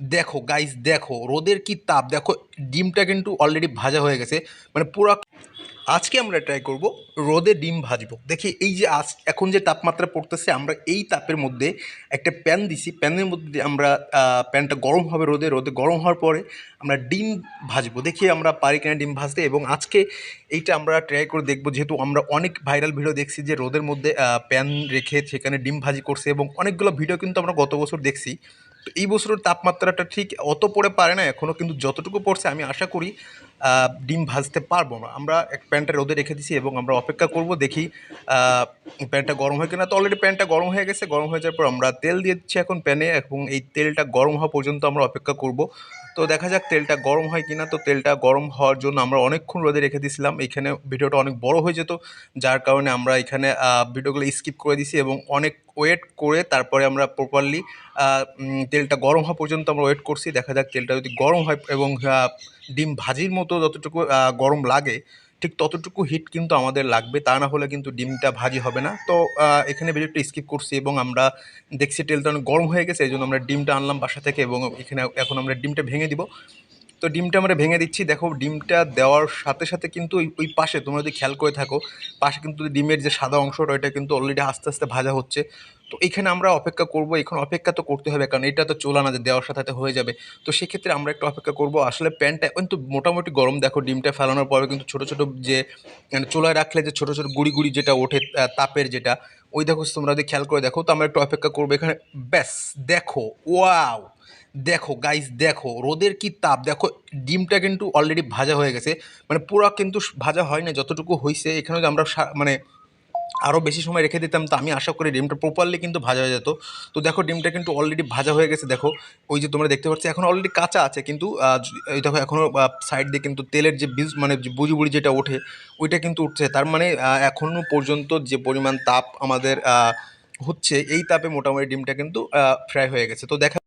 দেখো গাইস, দেখো রোদের কি তাপ, দেখো ডিমটা কিন্তু অলরেডি ভাজা হয়ে গেছে, মানে পুরো। আজকে আমরা ট্রাই করব রোদে ডিম ভাজবো। দেখি এই যে এখন যে তাপমাত্রা পড়তেছে, আমরা এই তাপের মধ্যে একটা প্যান দিছি, প্যানের মধ্যে দিয়ে আমরা প্যানটা গরম হবে, রোদে রোদে গরম হওয়ার পরে আমরা ডিম ভাজবো। দেখি আমরা পারি কিনা ডিম ভাজতে। এবং আজকে এইটা আমরা ট্রাই করে দেখবো, যেহেতু আমরা অনেক ভাইরাল ভিডিও দেখছি যে রোদের মধ্যে প্যান রেখে সেখানে ডিম ভাজি করছে, এবং অনেকগুলো ভিডিও কিন্তু আমরা গত বছর দেখছি। তো এই বছরের তাপমাত্রাটা ঠিক অত পড়ে পারে না এখনও, কিন্তু যতটুকু পড়ছে আমি আশা করি ডিম ভাজতে পারবো না। আমরা এক প্যানটা রোদে রেখে দিছি এবং আমরা অপেক্ষা করব, দেখি প্যানটা গরম হয় কিনা। তো অলরেডি প্যানটা গরম হয়ে গেছে, গরম হয়ে যাওয়ার পর আমরা তেল দিয়ে দিচ্ছি এখন প্যানে, এবং এই তেলটা গরম হওয়া পর্যন্ত আমরা অপেক্ষা করব। তো দেখা যাক তেলটা গরম হয় কিনা। তো তেলটা গরম হওয়ার জন্য আমরা অনেকক্ষণ রোদে রেখে দিয়েছিলাম, এখানে ভিডিওটা অনেক বড় হয়ে যেত, যার কারণে আমরা এখানে ভিডিওগুলো স্কিপ করে দিছি এবং অনেক ওয়েট করে তারপরে আমরা প্রপারলি তেলটা গরম হওয়া পর্যন্ত আমরা ওয়েট করছি। দেখা যাক তেলটা যদি গরম হয় এবং ডিম ভাজির মতো যতটুকু গরম লাগে ঠিক ততটুকু হিট কিন্তু আমাদের লাগবে, তা না হলে কিন্তু ডিমটা ভাজি হবে না। তো এখানে ভিডিওটা স্কিপ করছি এবং আমরা দেখছি তেলটা অনেক গরম হয়ে গেছে, এই জন্য আমরা ডিমটা আনলাম বাসা থেকে এবং এখানে এখন আমরা ডিমটা ভেঙে দিব। তো ডিমটা আমরা ভেঙে দিচ্ছি। দেখো ডিমটা দেওয়ার সাথে সাথে কিন্তু ওই ওই পাশে তোমরা যদি খেয়াল করে থাকো, পাশে কিন্তু ডিমের যে সাদা অংশটা ওইটা কিন্তু অলরেডি আস্তে আস্তে ভাজা হচ্ছে। তো এইখানে আমরা অপেক্ষা করব, এখন অপেক্ষা তো করতে হবে, কারণ এটা তো চোলা না যে দেওয়ার সাথে সাথে হয়ে যাবে। তো সেক্ষেত্রে আমরা একটু অপেক্ষা করব। আসলে প্যানটা কিন্তু মোটামুটি গরম, দেখো ডিমটা ফেলানোর পরে কিন্তু ছোটো ছোটো যে মানে চুলায় রাখলে যে ছোটো ছোটো গুড়ি গুড়ি যেটা ওঠে তাপের যেটা, ওই দেখো তোমরা যদি খেয়াল করে দেখো। তো আমরা একটু অপেক্ষা করবো এখানে। ব্যাস, দেখো ওয়াও, দেখো গাইস, দেখো রোদের কি তাপ, দেখো ডিমটা কিন্তু অলরেডি ভাজা হয়ে গেছে, মানে পুরো কিন্তু ভাজা হয় না, যতটুকু হয়েছে এখানে যদি আমরা মানে আরও বেশি সময় রেখে দিতাম তো আমি আশা করি ডিমটা প্রপারলি কিন্তু ভাজা হয়ে যেত। তো দেখো ডিমটা কিন্তু অলরেডি ভাজা হয়ে গেছে। দেখো ওই যে তোমরা দেখতে পাচ্ছ এখন অলরেডি কাঁচা আছে, কিন্তু এই দেখো এখনও সাইড দিয়ে কিন্তু তেলের যে বীজ মানে যে বুড়ি বুড়ি যেটা ওঠে ওইটা কিন্তু উঠছে। তার মানে এখনও পর্যন্ত যে পরিমাণ তাপ আমাদের হচ্ছে, এই তাপে মোটামুটি ডিমটা কিন্তু ফ্রাই হয়ে গেছে। তো দেখা